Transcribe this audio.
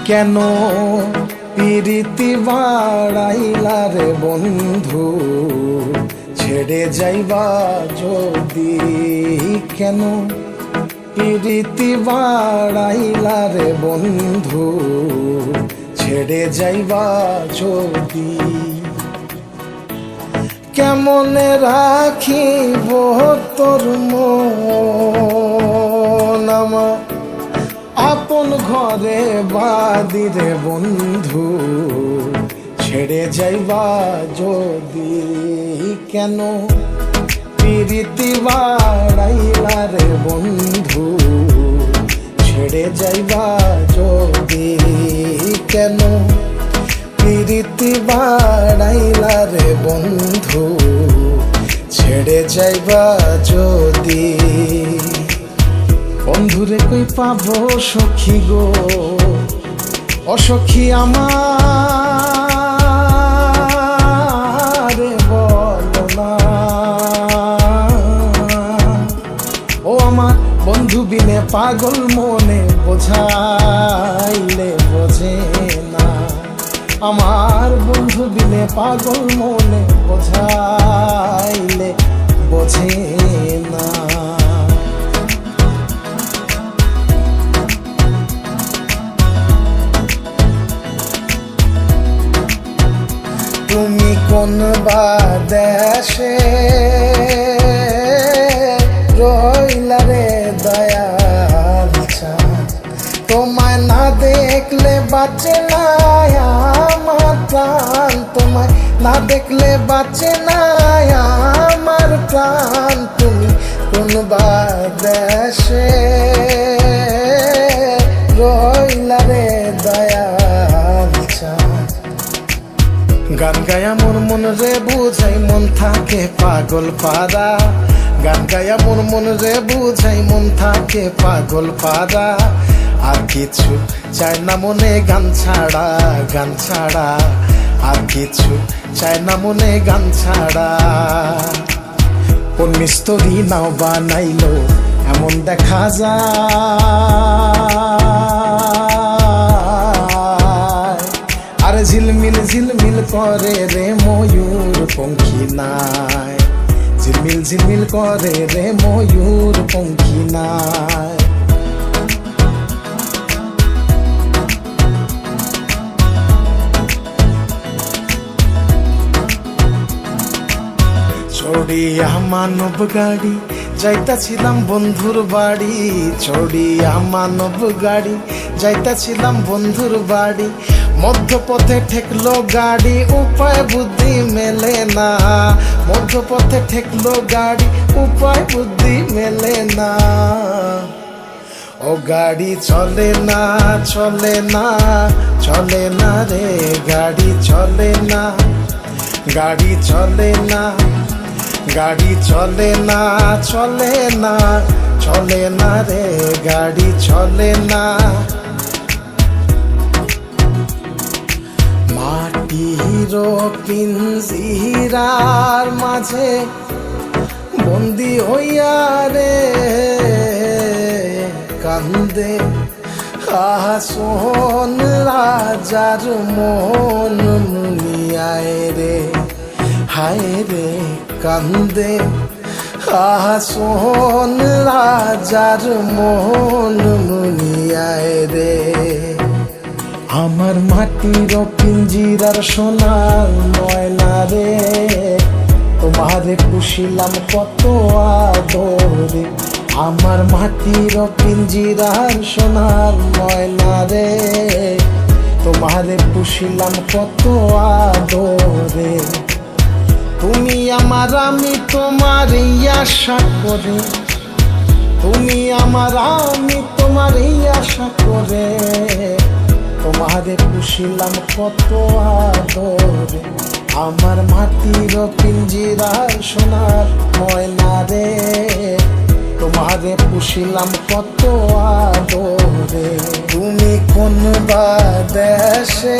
কেন পিরিতি বাড়াইলা রে বন্ধু, ছেড়ে যাইবা যদি? কেন পিরিতি বাড়াইলা রে বন্ধু, ছেড়ে যাইবা যদি? কেমনে রাখিব তোর মন আমার আপন ঘরে বাদি রে বন্ধু, ছেড়ে যাইবা যদি? কেন পিরিতি বাড়াইলা রে বন্ধু, ছেড়ে যাইবা যদি? কেন পিরিতি বাড়াইলা রে বন্ধু, ছেড়ে যাইবা যদি? বন্ধুরে কই পাবো সখী গো, অসখী আমার বলো না। ও আমার বন্ধু বিনে পাগল মনে বোঝাইলে বোঝে না। আমার বন্ধু বিনে পাগল মনে বোঝাইলে বোঝে না। তুমি কোন বা দেশে রইলা রে দয়াল চাঁদ, তোমায় না দেখলে বাঁচে না আমার প্রাণ। তোমায় না দেখলে বাঁচে না আমার প্রাণ। তুমি কোন বা দেশে রইলা রে দয়াল চাঁদ। গান গায়া মোর মন রে বুঝাই মন থাকে পাগল পারা। গান গায়া মোর মন রে বুঝাই মন থাকে পাগল পারা। আর কিছু চাই না মনে গান ছাড়া, গান ছাড়া। আর কিছু চাই না মনে গান ছাড়া। কোন মিস্তরি নাও বানাইলো এমন দেখা যায়। আর ঝিলমিল ঝিলমিল করে রে ময়ূর পঙ্খী নাই। ঝিলমিল ঝিলমিল করে রে ময়ূর পঙ্খী নাই। চড়িয়া মানব গাড়ি যাইতাছিলাম বন্ধুর বাড়ি। চড়িয়া মানব গাড়ি যাইতাছিলাম বন্ধুর বাড়ি। মধ্যপথে ঠেকলো গাড়ি উপায় বুদ্ধি মেলে না। মধ্যপথে ঠেকলো গাড়ি উপায় বুদ্ধি মেলে না। ও গাড়ি চলে না, চলে না, চলে না রে গাড়ি চলে না। গাড়ি চলে না, গাড়ি চলে না, চলে না, চলে না রে গাড়ি চলে না। মাটির পিঞ্জিরার মাঝে বন্দি হইয়া রে কান্দে আসন রাজার মন মুনিয়ায় রে। হায় রে কান্দে আসন রাজার মন মুনিয়ায় রে। আমার মাটির পিঞ্জিরার সোনার ময়না রে, তোমারে পুষিলাম কত আদরে। আমার মাটির পিঞ্জিরার সোনার ময়না রে, তোমারে পুষিলাম কত আদরে। তুমি আমার আমি তোমার আশা করে। তুমি আমার আমি তোমার আশা করে। তোমারে পুষিলাম কত আদরে। আমার মাটির পিঞ্জিরার সোনার ময়না রে, তোমারে পুষিলাম কত আদরে। তুমি কোন বা দেশে